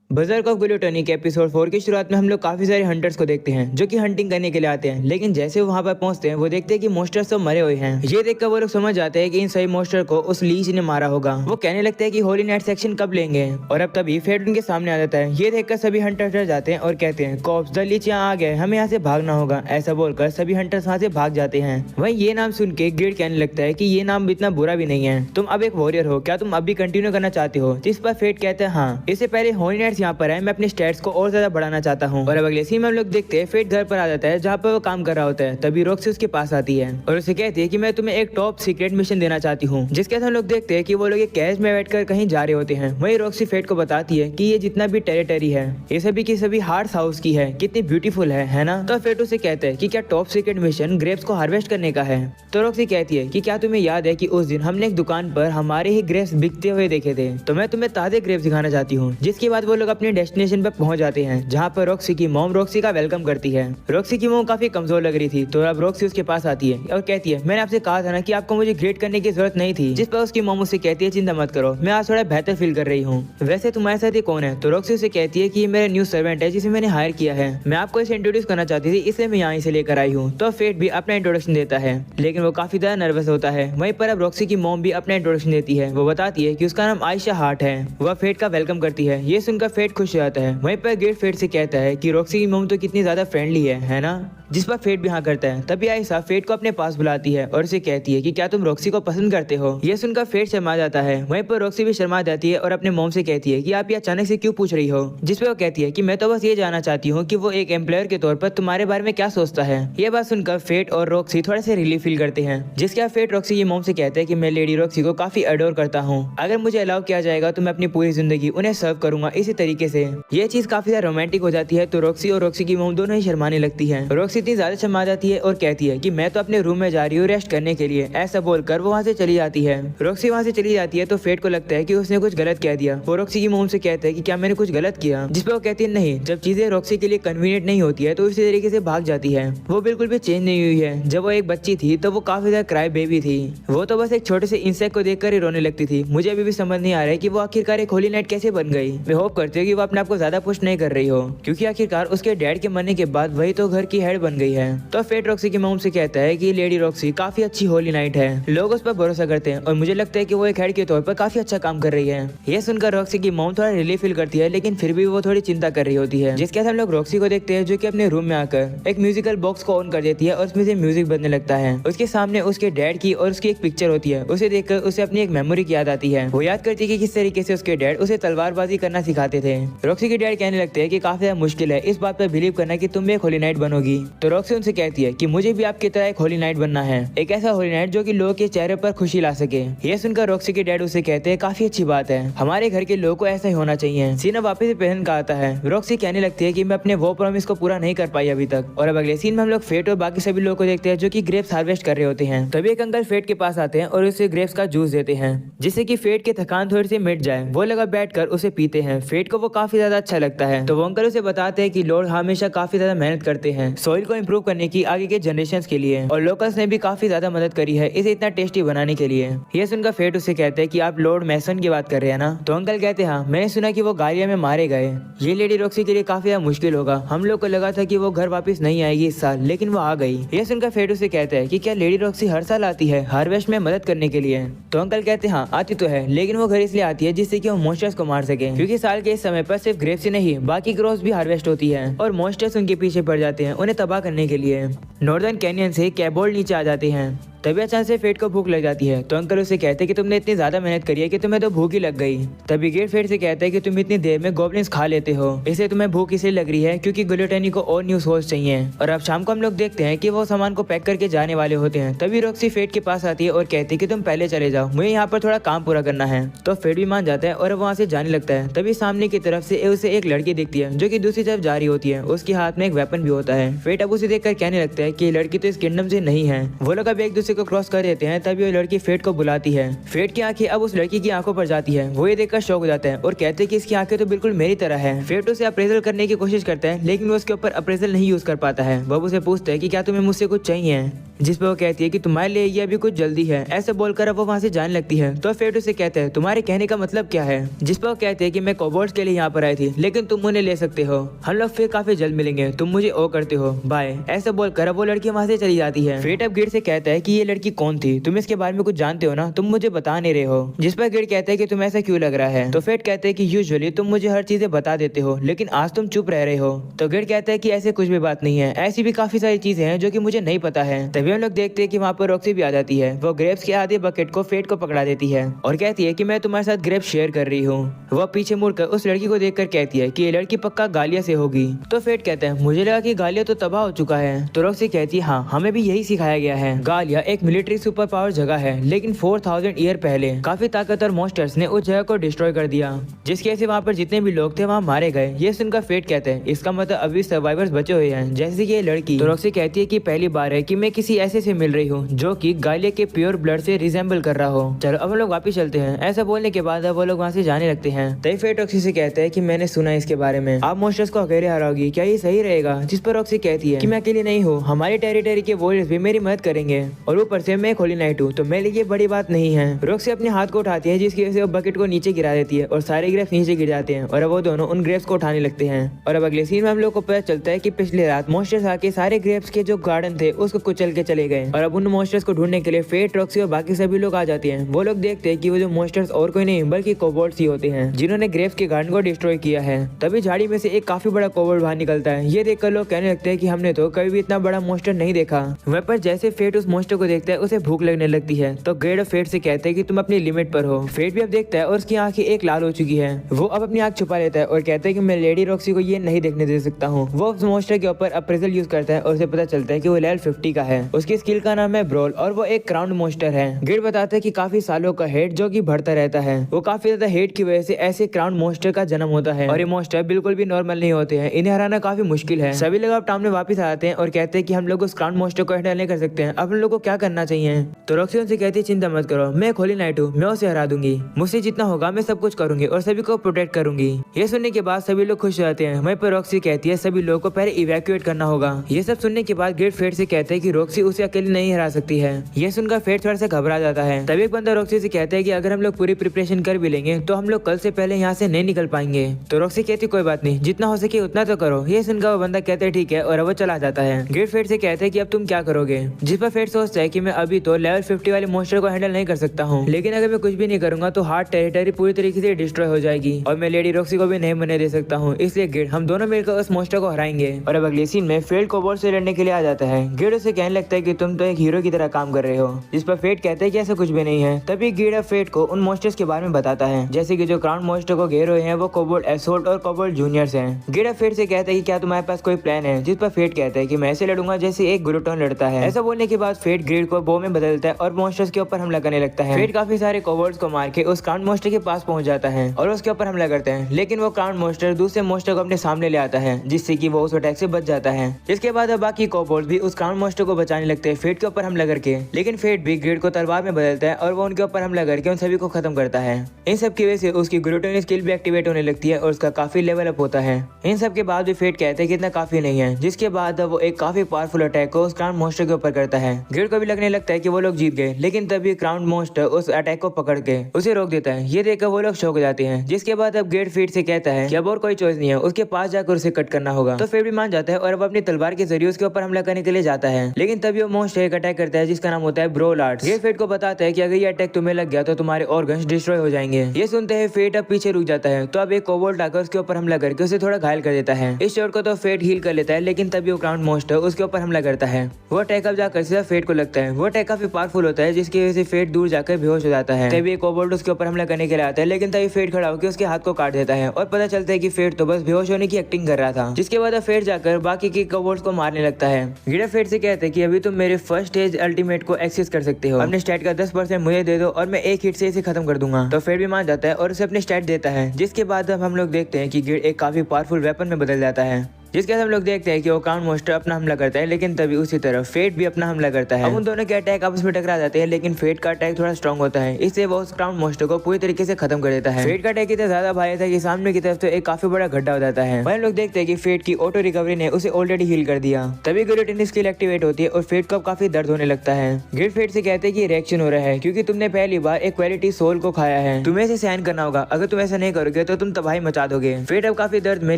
बजर्क of gluttony के episode 4 की शुरुआत में हम लोग काफी सारे हंटर्स को देखते हैं जो कि हंटिंग करने के लिए आते हैं, लेकिन जैसे वो वहां पर पहुंचते हैं वो देखते हैं कि मोस्टर्स तो मरे हुए हैं। ये देखकर वो लोग समझ जाते हैं कि इन सभी मोस्टर को उस लीच ने मारा होगा। वो कहने लगते हैं कि होली नाइट सेक्शन कब लेंगे, और अब तभी फेट उनके सामने आ जाता है। ये देखकर सभी हंटर्स डर जाते हैं और कहते हैं कॉप्स द लीच यहाँ आ गए, हमें यहाँ से भागना होगा। ऐसा बोलकर सभी हंटर्स वहाँ से भाग जाते हैं। वहीं ये नाम सुन के गिल्ड कहने लगता है कि ये नाम इतना बुरा भी नहीं है, तुम अब एक वॉरियर हो, क्या तुम अभी कंटिन्यू करना चाहते हो? जिस पर फेट कहते हैं हाँ, इससे पहले होली नाइट्स यहाँ पर है, मैं अपने स्टैट्स को और ज्यादा बढ़ाना चाहता हूँ। और अब अगले सीन में हम लोग देखते हैं फेट घर पर आ जाता है जहाँ पर वो काम कर रहा होता है। तभी रॉक्सी उसके पास आती है और उसे कहती है कि मैं तुम्हें एक टॉप सीक्रेट मिशन देना चाहती हूँ। जिसके साथ हम लोग देखते हैं कि वो लोग एक कैच में बैठकर कहीं जा रहे होते हैं। वहीं रॉक्सी फेट को बताती है कि ये जितना भी टेरिटरी है ये सभी की सभी हार्ट हाउस की है, कितनी ब्यूटीफुल है ना? तो फेट उसे कहता है कि क्या टॉप सीक्रेट मिशन ग्रेप्स को हार्वेस्ट करने का है? तो रॉक्सी कहती है कि क्या तुम्हें याद है कि उस दिन हमने एक दुकान पर हमारे ही ग्रेप्स बिकते हुए देखे थे, तो मैं तुम्हें ताजे ग्रेप्स दिखाना चाहती हूँ। जिसके बाद वो लोग अपने डेस्टिनेशन पर पहुंच जाते हैं जहाँ पर रॉक्सी की मॉम रॉक्सी का वेलकम करती है। रॉक्सी की मॉम काफी कमजोर लग रही थी, तो अब रॉक्सी उसके पास आती है और कहती है मैंने आपसे कहा था ना कि आपको मुझे ग्रेट करने की जरूरत नहीं थी। जिस पर उसकी मॉम उससे कहती है चिंता मत करो, मैं आज थोड़ा बेहतर फील कर रही हूँ। वैसे तुम्हारे साथ ये कौन है? तो रॉक्सी उसे कहती है कि ये मेरा न्यू सर्वेंट है जिसे मैंने हायर किया है, मैं आपको इसे इंट्रोड्यूस करना चाहती थी इसलिए मैं यहाँ से लेकर आई हूँ। तो फेट भी अपना इंट्रोडक्शन देता है, लेकिन वो काफी ज्यादा नर्वस होता है। वहीं पर अब रॉक्सी की मॉम भी अपना इंट्रोडक्शन देती है। वो बताती है कि उसका नाम आयशा हार्ट है। वह फेट का वेलकम करती है। ये सुनकर फेट खुश हो जाता है। वहीं पर गेट फेट से कहता है कि रॉक्सी की मॉम तो कितनी ज्यादा फ्रेंडली है ना? जिस पर फेट भी हाँ करता है। तभी आयशा फेट को अपने पास बुलाती है और उसे कहती है कि क्या तुम रॉक्सी को पसंद करते हो? ये सुनकर फेट शर्मा जाता है। वहीं पर रॉक्सी भी शर्मा जाती है और अपने मॉम से कहती है कि आप ये अचानक से क्यों पूछ रही हो? जिस पर वो कहती है कि मैं तो बस ये जानना चाहती हूँ कि वो एक एम्प्लॉयर के तौर पर तुम्हारे बारे में क्या सोचता है। ये बात सुनकर फेट और रॉक्सी थोड़े से रिलीफ फील करते हैं। जिसके बाद फेट रॉक्सी की मॉम से कहते हैं कि मैं लेडी रॉक्सी को काफी अडोर करता हूँ, अगर मुझे अलाउ किया जाएगा तो मैं अपनी पूरी जिंदगी उन्हें सर्व करूंगा इसी तरीके से। ये चीज काफी ज्यादा रोमांटिक हो जाती है, तो रॉक्सी और रॉक्सी की मॉम दोनों ही शर्माने लगती है। रॉक्सी इतनी ज्यादा शर्मा जाती है और कहती है कि मैं तो अपने रूम में जा रही हूँ रेस्ट करने के लिए। ऐसा बोलकर वो वहाँ से चली जाती है। रॉक्सी वहाँ से चली जाती है तो फेट को लगता है कि उसने कुछ गलत कह दिया। वो रॉक्सी की मॉम से कहता है कि क्या मैंने कुछ गलत किया? जिस पर वो कहती है नहीं, जब चीजें रॉक्सी के लिए कन्वीनियंट नहीं होती है तो इसी तरीके से भाग जाती है। वो बिल्कुल भी चेंज नहीं हुई है। जब वो एक बच्ची थी तो वो काफी ज्यादा क्राई बेबी थी। वो तो बस एक छोटे से इंसेक्ट को देखकर ही रोने लगती थी। मुझे अभी भी समझ नहीं आ रहा है कि वो आखिरकार एक होली नाइट कैसे बन गई। मैं होप करती हूँ कि वो अपने आप को ज्यादा पुश नहीं कर रही हो, क्योंकि आखिरकार उसके डैड के मरने के बाद वही तो घर की हेड बन गई है। तो फेट रॉक्सी की मॉम से कहता है कि लेडी रॉक्सी काफी अच्छी होली नाइट है, लोग उस पर भरोसा करते हैं और मुझे लगता है कि वो एक हेड के तौर पर काफी अच्छा काम कर रही है। ये सुनकर रॉक्सी की मॉम थोड़ा रिलीफ फील करती है, लेकिन फिर भी वो थोड़ी चिंता कर रही होती है। जिसके साथ हम लोग रॉक्सी को देखते हैं जो कि अपने रूम में आकर एक म्यूजिकल बॉक्स को ऑन कर देती है और उसमें से म्यूजिक बजने लगता है। उसके सामने उसके डैड की और उसकी एक पिक्चर होती है। उसे देखकर उसे अपनी एक मेमोरी की याद आती है। वो याद करती है कि किस तरीके से उसके डैड उसे तलवारबाजी करना सिखाते थे। रॉक्सी के डैड कहने लगते हैं कि काफी ज्यादा मुश्किल है इस बात पर बिलीव करना कि तुम भी एक होली नाइट बनोगी। तो रॉक्सी उनसे कहती है कि मुझे भी आपकी तरह एक होली नाइट बनना है, एक ऐसा होली नाइट जो कि लोगों के चेहरे पर खुशी ला सके। ये सुनकर रॉक्सी के डैड उसे कहते हैं काफी अच्छी बात है, हमारे घर के लोगों को ऐसा ही होना चाहिए। सीन वापस पहन का आता है। रॉक्सी कहने लगती है कि मैं अपने वो प्रॉमिस को पूरा नहीं कर पाई अभी तक। और अब अगले सीन में हम लोग फेट और बाकी सभी लोगों को देखते हैं जो कि ग्रेप्स हार्वेस्ट कर रहे होते हैं। तभी एक अंकल फेट के पास आते हैं और उसे ग्रेप्स का जूस देते हैं जिससे कि फेट की थकान थोड़ी सी मिट जाए। वो लगा बैठकर उसे पीते हैं। फेट को वो काफी ज्यादा अच्छा लगता है, तो वो अंकल उसे बताते हैं कि लॉर्ड हमेशा काफी ज्यादा मेहनत करते हैं सॉइल को इम्प्रूव करने की आगे के जनरेशन के लिए, और लोकल्स ने भी काफी ज्यादा मदद करी है इसे इतना टेस्टी बनाने के लिए। ये सुनकर फेट उसे कहते हैं कि आप लॉर्ड मैसन की बात कर रहे हैं ना? तो अंकल कहते हैं हाँ, मैंने सुना कि वो गालिया में मारे गए। ये लेडी रॉक्सी के लिए काफी ज्यादा मुश्किल होगा, हम लोग को लगा था कि वो घर वापस नहीं आएगी इस साल, लेकिन वो आ गई। ये सुनकर फेट उसे कहता है कि क्या लेडी रॉक्सी हर साल आती है हार्वेस्ट में मदद करने के लिए? तो अंकल कहते हैं हाँ, आती तो है, लेकिन वो घर इसलिए आती है जिससे कि वो मॉन्स्टर्स को मार सके, क्योंकि साल के इस समय पर सिर्फ ग्रेप्स ही नहीं बाकी क्रॉप्स भी हार्वेस्ट होती है और मॉन्स्टर्स उनके पीछे पड़ जाते हैं उन्हें तबाह करने के लिए। नॉर्दर्न कैनियन से कैबोल्ड नीचे आ जाते हैं। तभी अचानक से फेट को भूख लग जाती है, तो अंकल उसे कहते हैं कि तुमने इतनी ज्यादा मेहनत करी है कि तुम्हें तो भूख ही लग गई। तभी गेट फेट से कहता है कि तुम इतनी देर में गॉब्लिन्स खा लेते हो, इसे तुम्हें भूख इसलिए लग रही है क्योंकि ग्लूटनी को और न्यू सोर्स चाहिए। और अब शाम को हम लोग देखते हैं कि वो सामान को पैक करके जाने वाले होते हैं। तभी रॉक्सी फेट के पास आती है और कहती है कि तुम पहले चले जाओ, मुझे यहाँ पर थोड़ा काम पूरा करना है। तो फेट भी मान जाता है और वहाँ से जाने लगता है। तभी सामने की तरफ से उसे एक लड़की दिखती है जो कि दूसरी तरफ जा रही होती है। उसके हाथ में एक वेपन भी होता है। फेट अब उसे देखकर कहने लगता है कि लड़की तो इस किंगडम से नहीं है। वो लोग अब एक दूसरे दूसरे को क्रॉस कर देते हैं तभी वो लड़की फेट को बुलाती है। फेट की आंखें अब उस लड़की की आंखों पर जाती है। वो ये देखकर शॉक हो जाता है और कहते हैं कि इसकी आंखें तो बिल्कुल मेरी तरह है। फेट उसे अप्रेजल करने की कोशिश करता है लेकिन वो उसके ऊपर अप्रेजल नहीं यूज कर पाता है। वो उसे पूछता है कि क्या तुम्हें मुझसे कुछ चाहिए, जिस पर वो कहती है कि तुम्हारे लिए ये अभी कुछ जल्दी है। ऐसे बोलकर अब वो वहाँ से जाने लगती है। तो फेट उसे कहता है तुम्हारे कहने का मतलब क्या है, जिस पर वो कहते हैं कि मैं कोबोल्ड्स के लिए यहाँ पर आई थी लेकिन तुम उन्हें ले सकते हो, हम लोग फिर काफी जल्द मिलेंगे, तुम मुझे ओ करते हो, बाय। ऐसे बोलकर अब वो लड़की वहाँ से चली जाती है। फेट अब गिड से कहता है कि ये लड़की कौन थी, तुम इसके बारे में कुछ जानते हो ना, तुम मुझे बता नहीं रहे हो। जिस पर गिड कहता है कि तुम्हें ऐसा क्यों लग रहा है। तो फेट कहते हैं कि यूजुअली तुम मुझे हर चीजें बता देते हो लेकिन आज तुम चुप रह रहे हो। तो गिड कहता है कि ऐसे कुछ भी बात नहीं है, ऐसी भी काफी सारी चीजें हैं जो कि मुझे नहीं पता है। तभी हम लोग देखते हैं कि वहाँ पर रॉक्सी भी आ जाती है। वो ग्रेप्स के आधे बकेट को फेट को पकड़ा देती है और कहती है कि मैं तुम्हारे साथ ग्रेप्स शेयर कर रही हूँ। वह पीछे मुड़कर उस लड़की को देखकर कहती है कि ये लड़की पक्का गालिया से होगी। तो फेट कहता है मुझे लगा कि गालिया तो तबाह हो चुका है। तो रॉक्सी कहती है हाँ, हमें भी यही सिखाया गया है। गालिया एक मिलिट्री सुपर पावर जगह है लेकिन 4000 ईयर पहले काफी ताकतवर मॉन्स्टर्स ने उस जगह को डिस्ट्रॉय कर दिया, जिसकी वजह से वहाँ पर जितने भी लोग थे वहाँ मारे गए। ये सुनकर फेट कहते हैं इसका मतलब अभी सर्वाइवर्स बचे हुए हैं जैसे कि ये लड़की। तो रॉक्सी कहती है कि पहली बार है कि मैं किसी ऐसे से मिल रही हूँ जो कि गालिया के प्योर ब्लड से रिजेंबल कर रहा हो। चलो अब हम लोग वापिस चलते हैं। ऐसा बोलने के बाद अब वो लोग वहाँ से जाने लगते हैं। तभी फेट रॉक्सी से कहता है कि मैंने सुना इसके बारे में, आप मॉन्स्टर्स को अकेले हराओगी, क्या ये सही रहेगा। जिस पर रॉक्सी कहती है कि मैं अकेली नहीं हूँ, हमारी टेरिटरी के वॉरियर्स भी मेरी मदद करेंगे और ऊपर से मैं एक होली नाइट हूँ तो मेरे लिए बड़ी बात नहीं है। रॉक्सी अपने हाथ को उठाती है जिसकी वजह से वो बकेट को नीचे गिरा देती है और सारे ग्रेप्स नीचे गिर जाते हैं और अब वो दोनों उन ग्रेप्स को उठाने लगते हैं। और अब अगले सीन में हम लोग को पता चलता है कि पिछली रात मॉन्स्टर्स आके सारे ग्रेप्स के जो गार्डन थे उसको कुचल के चले गए और अब उन मॉन्स्टर्स को ढूंढने के लिए फेट, रॉक्सी और बाकी सभी लोग आ जाते हैं। वो लोग देखते हैं कि वो जो मॉन्स्टर्स और कोई नहीं बल्कि कोबोल्ड्स ही होते हैं जिन्होंने ग्रेप्स के गार्डन को डिस्ट्रॉय किया है। तभी झाड़ी में से एक काफी बड़ा कोबोल्ड बाहर निकलता है। ये देखकर लोग कहने लगते हैं कि हमने तो कभी भी इतना बड़ा मॉन्स्टर नहीं देखा। वह पर जैसे फेट उस मॉन्स्टर को देखता है उसे भूख लगने लगती है। तो गेड फेट से कहते हैं कि तुम अपनी लिमिट पर हो। फेट भी अब देखता है और उसकी आंखें एक लाल हो चुकी है। वो अब अपनी आंख छुपा लेता है और कहता है कि मैं लेडी रॉक्सी को ये नहीं देखने दे सकता हूँ। वो उस मॉन्स्टर के ऊपर अप्रेजल यूज करता है और उसे पता चलता है कि वो लेवल 50 का है। उसकी स्किल का नाम है ब्रोल और वो एक क्राउन मॉन्स्टर है। गेड बताता है कि काफी सालों का हेट जो कि बढ़ता रहता है, वो काफी ज्यादा हेट की वजह से ऐसे क्राउन मॉन्स्टर का जन्म होता है और ये मॉन्स्टर बिल्कुल भी नॉर्मल नहीं होते हैं, इन्हें हराना काफी मुश्किल है। सभी लोग अब टाउन में वापस आते हैं और कहते हैं कि हम लोग उस क्राउन मॉन्स्टर को हैंडल नहीं कर सकते हैं, अब हम लोग को क्या करना चाहिए। तो रॉक्सी उनसे कहती है चिंता मत करो, मैं एक होली नाइट हूँ, मैं उसे हरा दूंगी, मुझसे जितना होगा मैं सब कुछ करूंगी और सभी को प्रोटेक्ट करूंगी। ये सुनने के बाद सभी लोग खुश हो जाते हैं। वहीं पर रॉक्सी कहती है सभी लोगों को पहले इवैक्यूएट करना होगा। ये सब सुनने के बाद गेड फेट से कहते हैं कि रॉक्सी उसे अकेले नहीं हरा सकती है। ये सुनकर फेट थोड़ा सा घबरा जाता है। तभी एक बंदा रॉक्सी से कहता है कि अगर हम लोग पूरी प्रिपरेशन कर भी लेंगे तो हम लोग कल से पहले यहाँ से नहीं निकल पाएंगे। तो रॉक्सी कहती कोई बात नहीं, जितना हो सके उतना तो करो। ये सुनकर वो बंदा कहता है ठीक है और वो चला जाता है। गेड फेट से कहते हैं कि अब तुम क्या करोगे। जिस पर फेट सोचता है कि मैं अभी तो लेवल 50 वाले मॉन्स्टर को हैंडल नहीं कर सकता हूँ, लेकिन अगर मैं कुछ भी नहीं करूंगा तो हार्ड टेरिटरी पूरी तरीके से डिस्ट्रॉय हो जाएगी और मैं लेडी रॉक्सी को भी नहीं मरने दे सकता हूँ, इसलिए गेड हम दोनों मिलकर उस मॉन्स्टर को हराएंगे। और अब अगले सीन में फेट कोबोल्ड से लड़ने के लिए आ जाता है। गेड उसे कहने लगता है कि तुम तो एक हीरो की तरह काम कर रहे हो, जिस पर फेट कहता है कि ऐसा कुछ भी नहीं है। तभी गेड फेट को उन मॉन्स्टर्स के बारे में बताता है, जैसे कि जो क्राउन मॉन्स्टर को घेरे हुए हैं वो कोबोल्ड एसोल्ट और कोबोल्ड जूनियर्स हैं। गेड फेट से कहता है कि क्या तुम्हारे पास कोई प्लान है, जिस पर फेट कहता है कि मैं ऐसे लड़ूंगा जैसे एक ग्लूटन लड़ता है। ऐसा बोलने के बाद फेट गेड को बो में बदलता है और मॉन्स्टर्स के ऊपर हमला करने लगता है। फेट काफी सारे कोबोल्ड्स को मार के उस क्राउन मॉन्स्टर के पास पहुंच जाता है और उसके ऊपर हमला करते हैं, लेकिन वो क्राउन मॉन्स्टर दूसरे मॉन्स्टर को अपने सामने ले आता है, जिससे कि वो उस अटैक से बच जाता है। इसके बाद अब बाकी कोबोल्ड्स भी उस क्राउन मॉन्स्टर को बचाने लगते हैं फेट के ऊपर हमला करके, लेकिन फेट भी गेड को तलवार में बदलता है और वो उनके ऊपर हमला करके उन सभी को खत्म करता है। इन सब की वजह से उसकी ग्लूटन स्किल भी एक्टिवेट होने लगती है और उसका काफी लेवल अप होता है। इन सब के बाद भी फेट कहते हैं कि इतना काफी नहीं है, जिसके बाद वो एक काफी पावरफुल अटैक को उस क्राउन मॉन्स्टर के ऊपर करता है। गेड को भी लगने लगता है कि वो लोग जीत गए, लेकिन तभी क्राउन मॉन्स्टर उस अटैक को पकड़ के उसे रोक देता है। ये देखकर वो लोग शॉक हो जाते हैं। जिसके बाद अब गेड फेट से कहता है कि अब और कोई चॉइस नहीं है, उसके पास जाकर उसे कट करना होगा। तो फेट भी मान जाता है और अब अपनी तलवार के जरिए उसके ऊपर हमला करने के लिए जाता है, लेकिन तभी वो मॉन्स्टर एक अटैक करता है जिसका नाम होता है ब्रोल आर्ट्स। गेड फेट को बताता है कि अगर ये अटैक तुम्हें लग गया तो तुम्हारे ऑर्गन्स डिस्ट्रॉय हो जाएंगे। ये सुनते हैं फेट अब पीछे रुक जाता है। तो अब एक कोबोल्ड आकर उसके ऊपर हमला करके उसे थोड़ा घायल कर देता है। इस शॉट को तो फेट हील कर लेता है, लेकिन तभी वो क्राउन मॉन्स्टर उसके ऊपर हमला करता है। वो अटैक अब जाकर सीधा फेट को लगता है। वो अटैक काफी पावरफुल होता है, जिसकी वजह से फेट दूर जाकर बेहोश हो जाता है। तभी एक कोबोल्ड उसके ऊपर हमला करने के लिए आता है, लेकिन तभी फेट खड़ा होकर उसके हाथ को काट देता है और पता चलता है कि फेट तो बस बेहोश होने की एक्टिंग कर रहा था। जिसके बाद फेट जाकर बाकी के कोबोल्ड्स को मारने लगता है। गिड़ा फेट से कहते हैं कि अभी तुम मेरे फर्स्ट स्टेज अल्टीमेट को एक्सेस कर सकते हो, अपने स्टैट का 10% मुझे दे दो और मैं एक हिट से इसे खत्म कर दूंगा। तो फेट भी मान जाता है और उसे अपने स्टैट देता है। जिसके बाद अब हम लोग देखते हैं कि गिड एक काफी पावरफुल वेपन में बदल जाता है। जिसके बाद हम लोग देखते हैं कि वो क्राउन मॉन्स्टर अपना हमला करता है, लेकिन तभी उसी तरफ फेट भी अपना हमला करता है। अब उन दोनों के अटैक आपस में टकरा जाते हैं, लेकिन फेट का अटैक थोड़ा स्ट्रॉन्ग होता है, इससे वो उस क्राउन मॉन्स्टर को पूरी तरीके से खत्म कर देता है। फेट का अटैक इतना ज्यादा भारी था कि सामने की तरफ तो एक काफी बड़ा गड्ढा हो जाता है। हम लोग देखते हैं कि फेट की ऑटो रिकवरी ने उसे ऑलरेडी हील कर दिया। तभी गिलोटिन स्किल एक्टिवेट होती है और फेट को काफी दर्द होने लगता है। गिल्ड फेट से कहते हैं कि रिएक्शन हो रहा है क्योंकि तुमने पहली बार एक क्वालिटी सोल को खाया है, तुम्हें इसे सहन करना होगा, अगर तुम ऐसा नहीं करोगे तो तुम तबाही मचा दोगे। फेट अब काफी दर्द में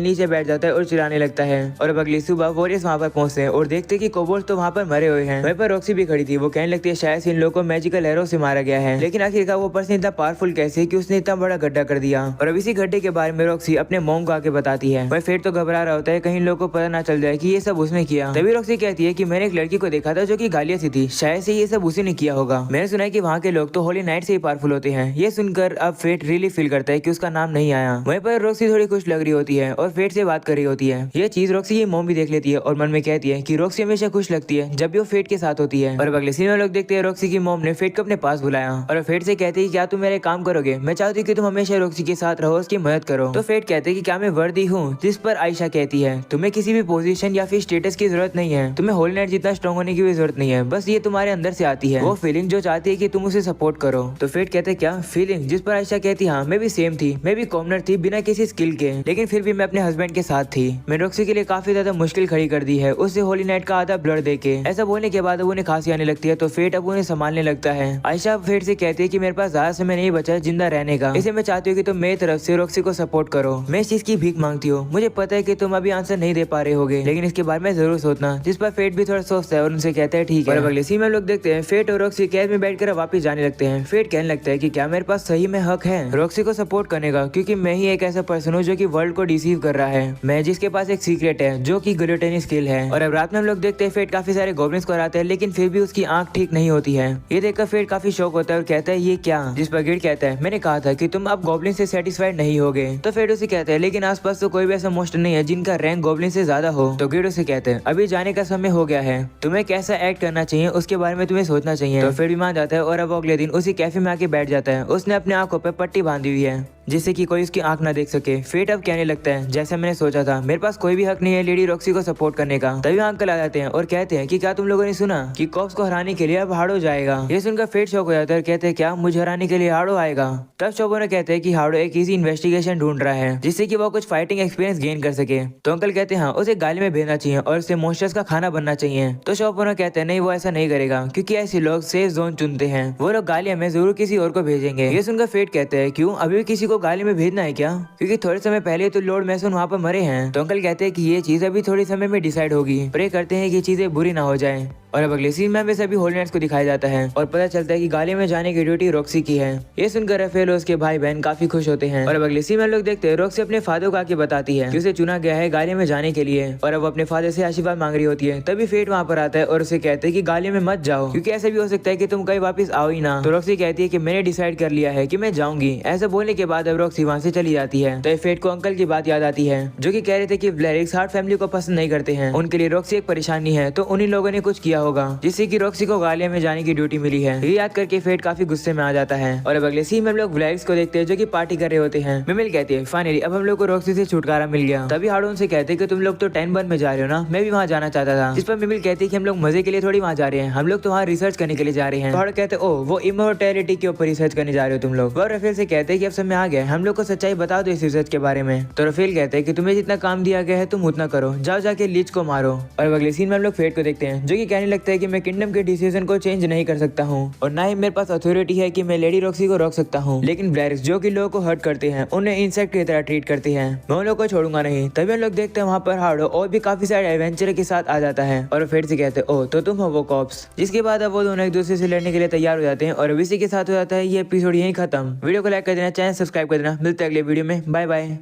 नीचे बैठ जाता है और चिल्लाने लगता है। और अब अगली सुबह वॉरियर्स वहाँ पर पहुंचते हैं और देखते हैं कि कोबोल्स तो वहाँ पर मरे हुए हैं। वहीं पर रॉक्सी भी खड़ी थी, वो कहने लगती है शायद इन लोगों को मैजिकल एरो से मारा गया है, लेकिन आखिरकार वो पर्सन इतना पावरफुल कैसे कि उसने इतना बड़ा गड्ढा कर दिया। और अब इसी गड्ढे के बारे में रॉक्सी अपने मॉम को आके बताती है। वह फेट तो घबरा रहा होता है कहीं लोगों को पता ना चल जाए कि ये सब उसने किया। तभी रॉक्सी कहती है कि मैंने एक लड़की को देखा था जो कि गालिया सी थी, शायद से ये सब उसी ने किया होगा। मैंने सुना है कि वहाँ के लोग तो होली नाइट से ही पावरफुल होते हैं। ये सुनकर अब फेट रियली फील करता है कि उसका नाम नहीं आया। वहीं पर रॉक्सी थोड़ी खुश लग रही होती है और फेट से बात कर रही होती है। ये चीज रॉक्सी की मॉम भी देख लेती है और मन में कहती है कि रॉक्सी हमेशा खुश लगती है जब भी वो फेट के साथ होती है। और अब अगले सीन में लोग देखते हैं रॉक्सी की मॉम ने फेट को अपने पास बुलाया और फेट से कहती है क्या तुम मेरे काम करोगे, मैं चाहती हूँ कि तुम हमेशा रॉक्सी के साथ रहो, उसकी मदद करो। तो फेट कहते हैं कि क्या मैं वर्दी हूँ, जिस पर आयशा कहती है तुम्हें किसी भी पोजीशन या फिर स्टेटस की जरूरत नहीं है, तुम्हें होल नाइट जितना स्ट्रॉन्ग होने की भी जरूरत नहीं है, बस ये तुम्हारे अंदर से आती है, वो फीलिंग जो चाहती है कि तुम उसे सपोर्ट करो। तो फेट कहते हैं क्या फीलिंग, जिस पर आयशा कहती हाँ मैं भी सेम थी, मैं भी कॉमनर थी बिना किसी स्किल के, लेकिन फिर भी मैं अपने हस्बैंड के साथ थी। मैंने रॉक्सी के लिए काफी ज्यादा मुश्किल खड़ी कर दी है उससे होली नाइट का आधा ब्लड देके। ऐसा बोलने के बाद अब उन्हें खांसी आने लगती है तो फेट अब उन्हें संभालने लगता है। आयशा फेट से कहती है कि मेरे पास ज्यादा समय नहीं बचा है जिंदा रहने का, इसे मैं चाहती हूँ कि तुम मेरी तरफ से रॉक्सी को सपोर्ट करो। मैं इस चीज की भीख मांगती हूँ, मुझे पता है कि तुम अभी आंसर नहीं दे पा रहे होगे, लेकिन इसके बारे में जरूर सोचना। जिस पर फेट भी थोड़ा सोचता है और उनसे कहता है ठीक है। और अगले सीन में लोग देखते हैं फेट और रॉक्सी कैद में बैठकर वापस जाने लगते हैं। फेट कहने लगता है कि क्या मेरे पास सही में हक है रॉक्सी को सपोर्ट करने का, क्योंकि मैं ही एक ऐसा पर्सन हूँ जो कि वर्ल्ड को डिसीव कर रहा है, मैं जिसके पास एक सीक्रेट है जो कि ग्लूटेन स्किल है। और अब रात में हम लोग देखते हैं फेट काफी सारे गॉब्लिन्स को हराते हैं, लेकिन फिर भी उसकी आंख ठीक नहीं होती है। ये देखकर फेट काफी शौक होता है और कहता है ये क्या, जिस पर गिड कहता है मैंने कहा था कि तुम अब गॉब्लिन से सेटिस्फाइड नहीं होगे। तो फेट उसे कहता है लेकिन आसपास तो कोई भी ऐसा मॉन्स्टर नहीं है जिनका रैंक गॉब्लिन से ज्यादा हो। तो गिड उसे कहते हैं अभी जाने का समय हो गया है, तुम्हें कैसा एक्ट करना चाहिए उसके बारे में तुम्हें सोचना चाहिए। तो फेट भी मान जाता है और अब अगले दिन उसी कैफे में आके बैठ जाता है। उसने अपने आंखों पर पट्टी बांधी हुई है जिससे कि कोई उसकी आंख ना देख सके। फेट अब कहने लगता है जैसा मैंने सोचा था, मेरे पास कोई भी हक नहीं है लेडी रॉक्सी को सपोर्ट करने का। तभी अंकल आ जाते हैं और कहते हैं कि क्या तुम लोगों ने सुना कि कॉप्स को हराने के लिए अब हाड़ो जाएगा। ये सुनकर फेट शॉक हो जाता है और कहते हैं क्या मुझे हराने के लिए हाड़ो आएगा। तब शोबोने कहते हैं कि हाड़ो एक इजी इन्वेस्टिगेशन ढूंढ रहा है जिससे कि वो कुछ फाइटिंग एक्सपीरियंस गेन कर सके। तो अंकल कहते हैं हाँ उसे गाली में भेजना चाहिए और उसे मॉन्स्टर्स का खाना बनना चाहिए। तो शोबोने कहते हैं नहीं वो ऐसा नहीं करेगा क्योंकि ऐसे लोग सेफ जोन चुनते हैं, वो लोग गालिया में जरूर किसी और को भेजेंगे। ये सुनकर फेट कहते हैं क्यों अभी भी किसी को गाली में भेजना है क्या, क्योंकि थोड़े समय पहले तो लॉर्ड मैसन वहाँ पर मरे हैं। तो अंकल कहते हैं कि ये चीज अभी थोड़ी समय में डिसाइड होगी, प्रे करते हैं कि चीजें बुरी ना हो जाए। और अब अगले सीन में हमें सभी होल नाइट्स को दिखाया जाता है और पता चलता है कि गाली में जाने की ड्यूटी रॉक्सी की है। ये सुनकर राफेल और उसके भाई बहन काफी खुश होते हैं। और अब अगले सीन में लोग देखते हैं रॉक्सी अपने फादर को आके बताती है कि उसे चुना गया है गाली में जाने के लिए और अब अपने फादर से आशीर्वाद मांग रही होती है। तभी फेट वहाँ पर आता है और उसे कहते हैं कि गाली में मत जाओ क्योंकि ऐसा भी हो सकता है कि तुम कहीं वापस आओ ही ना। तो रॉक्सी कहती है कि मैंने डिसाइड कर लिया है कि मैं जाऊंगी। ऐसा बोलने के बाद अब रॉक्सी वहाँ से चली जाती है। तो फेट को अंकल की बात याद आती है जो कि कह रहे थे कि ब्लैरिक्स हार्ट फैमिली को पसंद नहीं करते हैं, उनके लिए रॉक्सी एक परेशानी है। तो उन्हीं लोगों ने कुछ किया होगा जिससे कि रॉक्सी को गालिया में जाने की ड्यूटी मिली है। ये याद करके फेट काफी गुस्से में आ जाता है। और अब अगले सीन में हम लोग ब्लैरिक्स को देखते हैं जो कि पार्टी कर रहे होते हैं। मिमिल कहती है फाइनली अब हम लोग को रॉक्सी से छुटकारा मिल गया। तभी हार्डो उनसे कहते हैं कि तुम लोग तो 10 में जा रहे हो ना, मैं भी वहाँ जाना चाहता था। जिस पर मिमिल कहती है कि हम लोग मजे के लिए थोड़ी वहाँ जा रहे हैं, हम लोग तो वहाँ रिसर्च करने के लिए जा रहे हैं। हार्डो कहते हैं ओ वो इमोर्टैलिटी के ऊपर रिसर्च करने जा रहे हो तुम लोग। और राफेल से कहते हैं कि अब समय आ गया, हम लोग को सच्चाई बता दो इस रिसर्च के बारे में। तो राफेल कहते हैं कि तुम्हें जितना काम दिया गया है तुम उतना करो, जाओ जाके लीच को मारो। और अगले सीन में हम लोग फेट को देखते हैं जो कि कहने लगता है कि मैं किंगडम के डिसीजन को चेंज नहीं कर सकता हूँ और ना ही मेरे पास अथॉरिटी है कि मैं लेडी रॉक्सी को रोक सकता हूँ, लेकिन ब्लैरिक्स जो कि लोगों को हर्ट करते हैं उन्हें इंसेक्ट की तरह ट्रीट करती है, मैं उन लोगों को छोड़ूंगा नहीं। तभी हम लोग देखते हैं वहाँ पर हार्डो और भी काफी सारे एडवेंचर के साथ आ जाता है और फिर से कहते हैं ओ तो तुम हो वो कॉप्स। जिसके बाद अब वो दोनों एक दूसरे से लड़ने के लिए तैयार हो जाते हैं और इसी के साथ हो जाता है ये एपिसोड यहीं खत्म। वीडियो को लाइक कर देना, चैनल सब्सक्राइब कर देना। मिलते हैं अगले वीडियो में, बाय बाय।